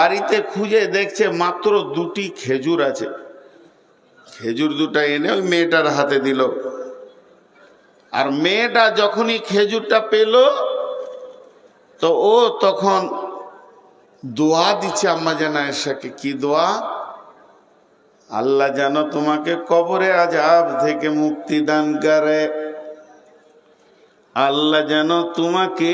বাড়িতে খুঁজে দেখছে মাত্র 2টি খেজুর আছে। খেজুর 2টা এনে ওই মেয়েটার হাতে দিল। আর মেয়েটা যখনই খেজুরটা পেল তো ও তখন দোয়া দিচ্ছে আম্মা জান আয়েশাকে। কি দোয়া? আল্লাহ যেন তোমাকে কবরে আযাব থেকে মুক্তি দান করে, আল্লাহ যেন তোমাকে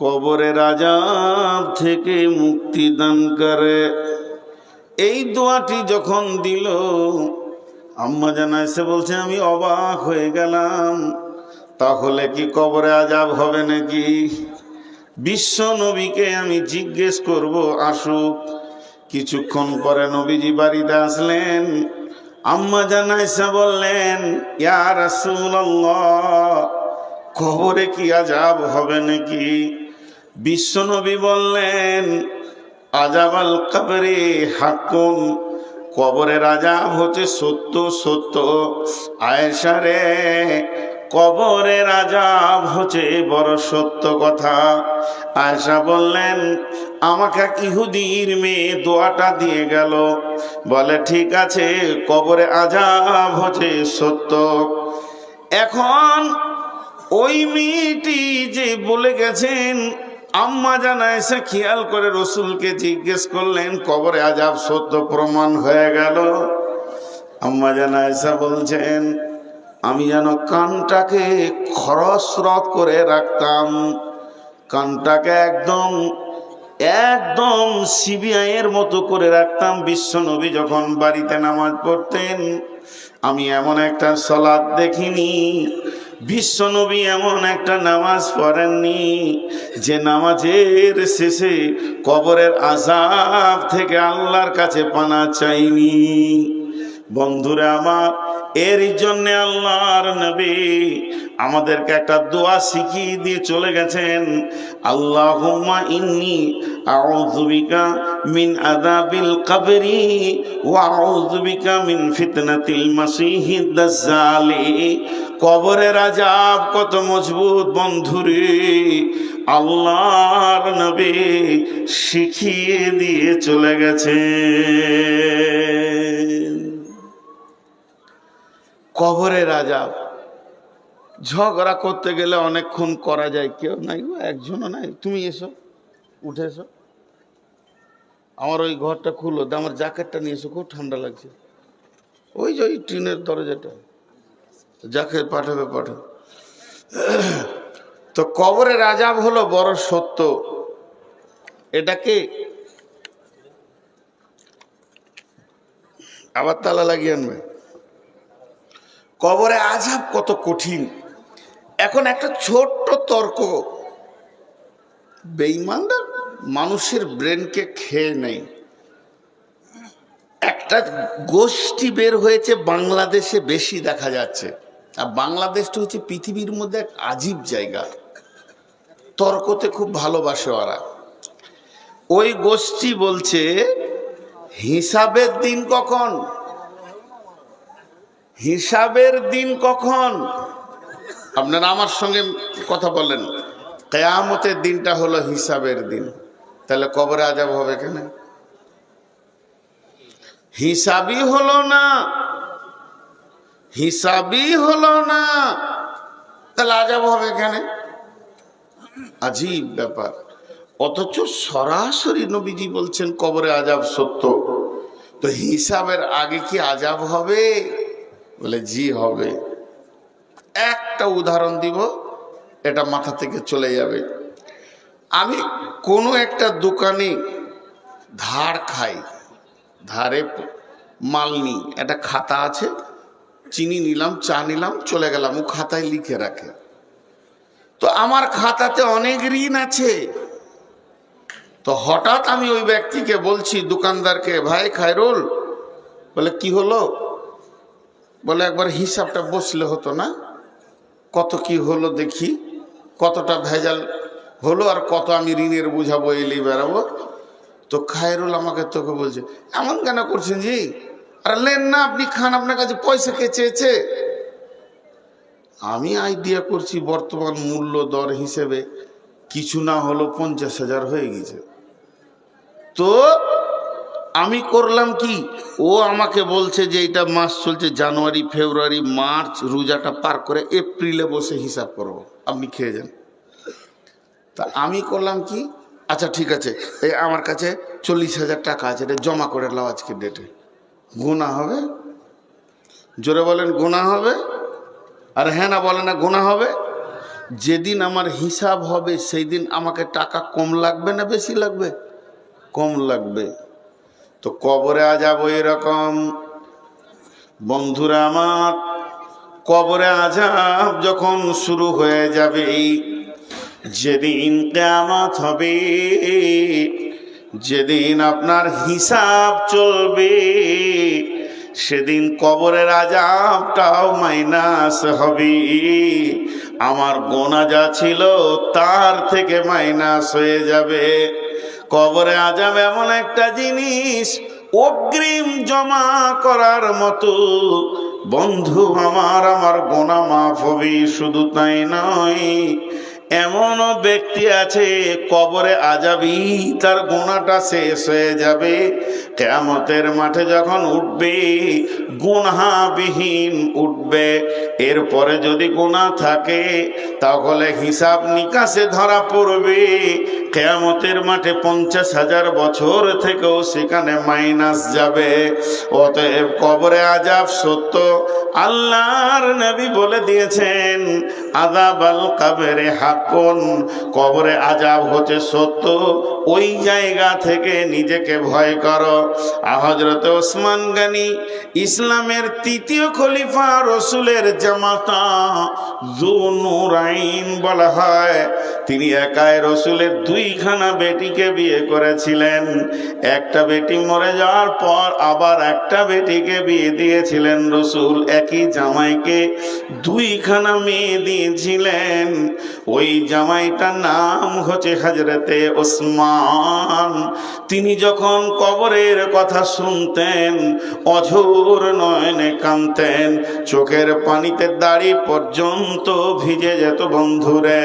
কবরের আযাব থেকে মুক্তি দান করে। এই দোয়াটি যখন দিল আম্মা জান আয়েশা বলছে আমি অবাক হয়ে গেলাম, তাহলে কি কবরে আযাব হবে নাকি? বিশ্ব নবীকে আমি জিজ্ঞেস করব আসুক। কিছুক্ষণ পরে নবীজি বাড়িতে আসলেন। আম্মা জান আয়েশা বললেন ইয়া রাসূলুল্লাহ, কবরে কি আযাব হবে নাকি? বিশ্ব নবী বললেন আযাবাল কবরে হাক্কুন, কবরের আযাব হচ্ছে সত্য সত্য। আয়েশা রে, কবরের আযাব হচ্ছে বড় সত্য কথা। আয়েশা বললেন আমাকে এক ইহুদির মেয়ে দোয়াটা দিয়ে গেল, বলে ঠিক আছে কবরে আযাব হচ্ছে সত্য। এখন ওই মেয়েটি যে বলে গেছেন, আম্মা জান আয়েশা খেয়াল করে রসুলকে জিজ্ঞেস করলেন কবরে আযাব সত্য প্রমাণ হয়ে গেল। আম্মা জান আয়েশা বলছেন আমি যেন কানটাকে খরস্রোত করে রাখতাম, কানটাকে একদম একদম সিবিআইয়ের মতো করে রাখতাম। বিশ্ব নবী যখন বাড়িতে নামাজ পড়তেন আমি এমন একটা সালাত দেখিনি, বিশ্ব নবী এমন একটা নামাজ পড়েননি যে নামাজের শেষে কবরের আযাব থেকে আল্লাহর কাছে পানা চাইনি। বন্ধুরা আমার, এর জন্য আল্লাহর নবী আমাদেরকে একটা দোয়া শিখিয়ে দিয়ে চলে গেছেন, আল্লাহুম্মা ইন্নী আউযু বিকা মিন আযাবিল কবরি ওয়া আউযু বিকা মিন ফিতনাতিল মাসিহিদ দাজ্জালি। কবরের আযাব কত মজবুত বন্ধুরে, আল্লাহর নবী শিখিয়ে দিয়ে চলে গেছেন। কবরের আযাব ঝগড়া করতে গেলে অনেকক্ষণ করা যায়, কেউ নাই গো, একজনও নাই, তুমি এসো, উঠে এসো, আমার ওই ঘরটা খুলো, আমার জ্যাকেটটা নিয়ে এসো, খুব ঠান্ডা লাগছে। ওই যে ওই টিনের দরজাটা, জ্যাকেট পাঠাবে পাঠাবে। তো কবরের আযাব হলো বড় সত্য। এটাকে আবার তালা লাগিয়ে আনবে। কবরে আযাব কত কঠিন। এখন একটা ছোট্ট তর্ক বেঈমানরা মানুষের ব্রেনকে খেয়ে নেয়। একটা গোষ্ঠী বের হয়েছে বাংলাদেশে, বেশি দেখা যাচ্ছে। আর বাংলাদেশটা হচ্ছে পৃথিবীর মধ্যে এক আজীব জায়গা, তর্কতে খুব ভালোবাসে ওরা। ওই গোষ্ঠী বলছে হিসাবের দিন কখন, হিসাবের দিন কখন? আপনারা আমার সঙ্গে কথা বলেন, কিয়ামতের দিনটা হলো হিসাবের দিন, তাহলে কবরে আযাব হবে কেন? হিসাবই হলো না, হিসাবই হলো না, তাহলে আযাব হবে কেন? আজীব ব্যাপার। অথচ সরাসরি নবীজি বলছেন কবরে আযাব সত্য। তো হিসাবের আগে কি আযাব হবে? বলে জি হবে। একটা উদাহরণ দিব, এটা মাথা থেকে চলে যাবে। আমি কোনো একটা দোকানে ধার খাই, ধারে মাল নিই, একটা খাতা আছে, চিনি নিলাম, চা নিলাম, চলে গেলাম, ও খাতায় লিখে রাখে। তো আমার খাতাতে অনেক ঋণ আছে। তো হঠাৎ আমি ওই ব্যক্তিকে বলছি, দোকানদারকে, ভাই খায়রুল, বলে কি হলো? বলে একবার হিসাবটা বসলে হতো না? কত কি হলো দেখি, কতটা ভেজাল হলো আর কত আমি ঋণের বোঝা বইলেই বেড়াবো। তো খায়রুল আমাকে তোকে বলছে এমন কেন করছেন জি? আর লেন না, আপনি খান, আপনার কাছে পয়সা কে চেয়েছে? আমি আইডিয়া করছি বর্তমান মূল্য দর হিসেবে কিছু না হলো 50,000 হয়ে গেছে। তো আমি করলাম কি, ও আমাকে বলছে যে এটা মাস চলছে জানুয়ারি, ফেব্রুয়ারি, মার্চ, রোজাটা পার করে এপ্রিলে বসে হিসাব করব, আপনি খেয়ে যান। তা আমি করলাম কি, আচ্ছা ঠিক আছে, এই আমার কাছে 40,000 টাকা আছে, এটা জমা করে নাও আজকে ডেটে। গুনাহ হবে? জোরে বলেন গুনাহ হবে? আর হ্যাঁ না বলে না গুনাহ হবে? যেদিন আমার হিসাব হবে সেই দিন আমাকে টাকা কম লাগবে না বেশি লাগবে? কম লাগবে। তো কবরে আযাব এরকম। বন্ধুরা আমার, কবরে আযাব যখন শুরু হয়ে যাবে, যেদিন কিয়ামত হবে, যেদিন আপনার হিসাব চলবে, সেদিন কবরের আযাবটাও মাইনাস হবে। আমার গোনা যা ছিল তার থেকে মাইনাস হয়ে যাবে। কবরে আযাব এমন একটা জিনিস, অগ্রিম জমা করার মতো। বন্ধু আমার গোনা মাফ হবে, শুধু তাই নয়, এমনও ব্যক্তি আছে কবরে আযাবই তার গুনাহটা শেষ হয়ে যাবে। কিয়ামতের মাঠে যখন উঠবে, গুনাহবিহীন উঠবে। এরপরে যদি গুনাহ থাকে তাহলে হিসাব নিকাশে ধরা পড়বে। কিয়ামতের মাঠে 50,000 বছর থেকেও সেখানে মাইনাস যাবে। অতএব কবরে আযাব সত্য। আল্লাহর নবী বলে দিয়েছেন, আযাবাল কবরে হাক্কুন, কবরে আযাব হচ্ছে সত্য। ওই জায়গা থেকে নিজেকে ভয় করো। হযরত ওসমান গনি, ইসলামের তৃতীয় খলিফা, রসুলের জামাতা, যুনুরাইন বলা হয়। তিনি একাই রসুলের 2খানা বেটিকে বিয়ে করেছিলেন। একটা বেটি মরে যাওয়ার পর আবার একটা বেটিকে বিয়ে দিয়েছিলেন রসুল। একই জামাইকে 2খানা মেয়ে দিয়েছিলেন। ওই জামাইটার নাম হচ্ছে হযরতে ওসমান। তিনি যখন কবরের কথা শুনতেন, অঝোর নয়নে কাঁদতেন, চোখের পানিতে দাড়ি পর্যন্ত ভিজে যেত। বন্ধুরে,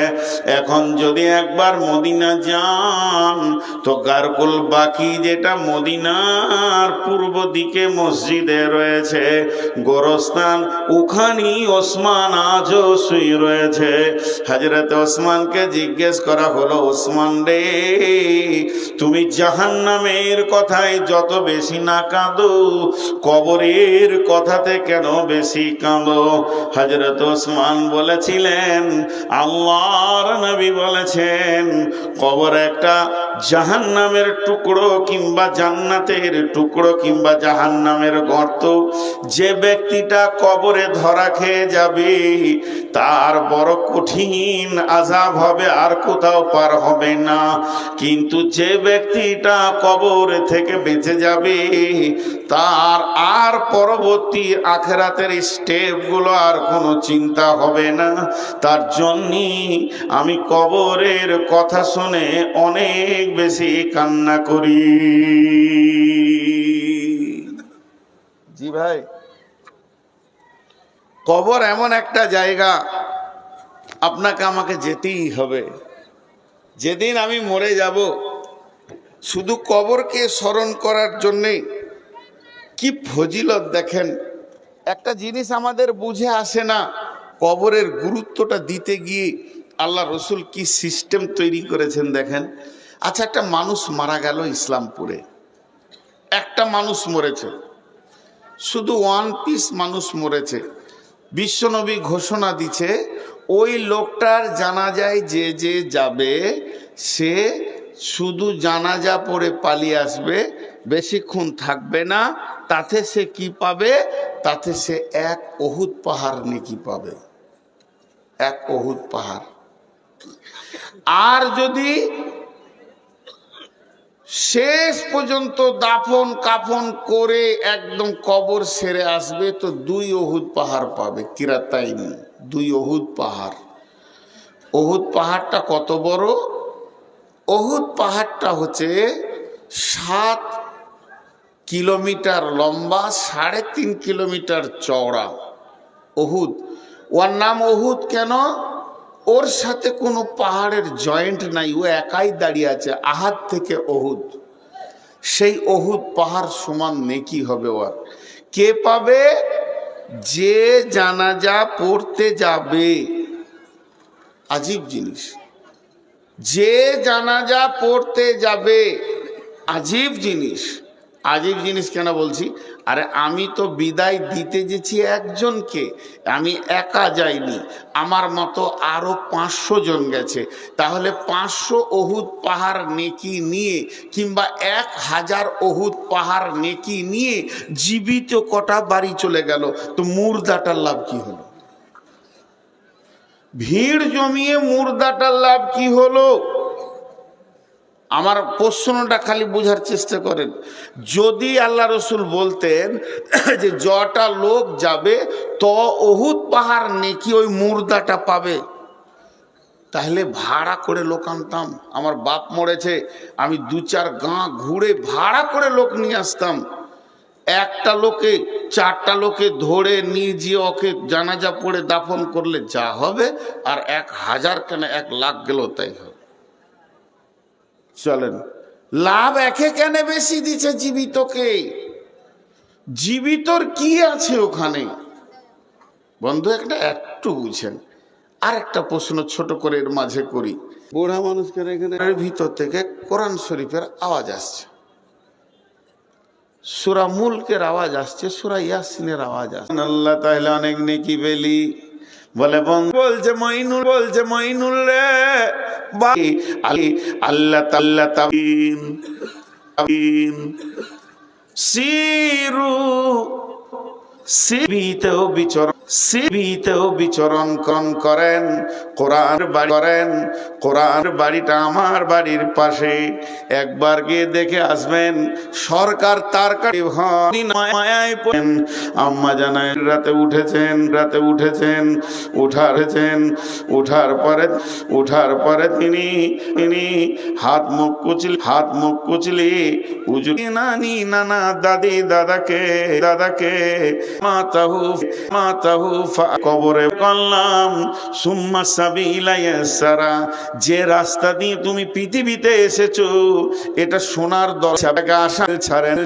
এখন যদি একবার মদিনা যান তো গারকুল বাকি, যেটা মদিনার পূর্ব দিকে মসজিদে রয়েছে গোরস্থান, ওখানেই ওসমান আজও শুয়ে রয়েছে। হযরত ওসমানকে জিজ্ঞেস করা হলো, ওসমান রে, তুমি জাহান্নামের কথায় যত বেশি না কাঁদো, কবরের কথাতে কেন বেশি কাঁদো? হযরত ওসমান বলেছিলেন, আল্লাহর নবী বলেছেন, কবর একটা জাহান্নামের টুকরো কিংবা জান্নাতের টুকরো কিংবা জাহান্নামের গর্ত। যে ব্যক্তিটা কবরে ধরা খেয়ে যাবে তার বড় কঠিন আযাব হবে, আর কোথাও পার হবে না। কিন্তু যে ব্যক্তিটা কবর থেকে বেঁচে যাবে তার আর পরবর্তী আখিরাতের স্টেপগুলো আর কোনো চিন্তা হবে না। তার জন্যই আমি কবরের কথা শুনে অনেক বেশি কান্না করি। জি ভাই, কবর এমন একটা জায়গা, আপনাকে আমাকে যেতেই হবে। যেদিন আমি মরে যাব, শুধু কবরকে স্মরণ করার জন্যে কি ফজিলত দেখেন। একটা জিনিস আমাদের বুঝে আসে না, কবরের গুরুত্বটা দিতে গিয়ে আল্লাহ রসুল কি সিস্টেম তৈরি করেছেন দেখেন। আচ্ছা, একটা মানুষ মারা গেল ইসলামপুরে, একটা মানুষ মরেছে, শুধু 1 পিস মানুষ মরেছে। বিশ্বনবী ঘোষণা দিচ্ছে, ওই লোকটার জানাজায় যে যে যাবে সে শুধু জানাজা পড়ে পালিয়ে আসবে, বেশিক্ষণ থাকবে না। তাতে সে কি পাবে? তাতে সে 1 উহুদ পাহাড় নেকি পাবে, 1 উহুদ পাহাড়। আর যদি শেষ পর্যন্ত দাফন কাফন করে একদম কবর সেরে আসবে তো 2 উহুদ পাহাড় পাবে। কিরাতাইন, 2 উহুদ পাহাড়। উহুদ পাহাড়টা কত বড়? উহুদ পাহাড়টা হচ্ছে 7 কিলোমিটার লম্বা, 3.5 কিলোমিটার চওড়া। উহুদ, ওর নাম উহুদ কেন? ওর সাথে কোনো পাহাড়ের জয়েন্ট নাই, ও একাই দাঁড়িয়ে আছে। আহাদ থেকে উহুদ, সেই অহুদ পাহাড় সমান নেকি হবে ওর। কে পাবে? যে জানাজা পড়তে যাবে। আজীব জিনিস, যে জানাজা পড়তে যাবে, আজীব জিনিস। আজীব জিনিস কেন বলছি? আরে আমি তো বিদায় দিতে গেছি একজনকে, আমি একা যাইনি, আমার মতো আরো 500 জন গেছে। তাহলে 500 অহুদ পাহাড় নেকি নিয়ে কিংবা 1000 অহুদ পাহাড় নেকি নিয়ে জীবিত কটা বাড়ি চলে গেল, তো মুর্দাটার লাভ কি হলো? ভিড় জমিয়ে মুর্দাটার লাভ কি হলো? আমার প্রশ্নটা খালি বোঝার চেষ্টা করেন। যদি আল্লাহ রসুল বলতেন যে যটা লোক যাবে তো অহুদ পাহাড় নেকি ওই মুর্দাটা পাবে, তাহলে ভাড়া করে লোক আনতাম। আমার বাপ মরেছে, আমি 2-4 গাঁ ঘুরে ভাড়া করে লোক নিয়ে আসতাম। একটা লোকে 4টা লোকে ধরে নিয়ে গিয়ে ওকে জানাজা পড়ে দাফন করলে যা হবে, আর 1000 কেন 1 লাখ গেল তাই হবে। চলেন, লাভ একে কেন বেশি দিচ্ছে জীবিতকে? জীবিতর কি আছে ওখানে? বন্ধু একটু বুঝেন। আর একটা প্রশ্ন ছোট করে এর মাঝে করি। বুড়া মানুষকে এখানে ভিতর থেকে কোরআন শরীফের আওয়াজ আসছে, সূরা মুলকের আওয়াজ আসছে, সূরা ইয়াসিনের আওয়াজ আসছে। আল্লাহ তাআলা অনেক নেকি পেলি বলে বলছে মইনুল রে আল্লাহ তাআলা তাবিন সিরু সিবিতেও বিচরণ করেন, কোরআন বাড়িটা আমার বাড়ির পাশে, একবার গিয়ে দেখে আসবেন। সরকার তার মায়ায় পড়েন। আম্মা জানায় রাতে উঠেছেন উঠার পরে তিনি হাত মুখ কুচলি উজু নানি নানা দাদি দাদাকে মাতাহু কবরে করলাম সুম্মা সাবিলা ইয়াসারা। যে রাস্তা দিয়ে তুমি পৃথিবীতে এসেছো এটা সোনার দরজা, ছাড়েন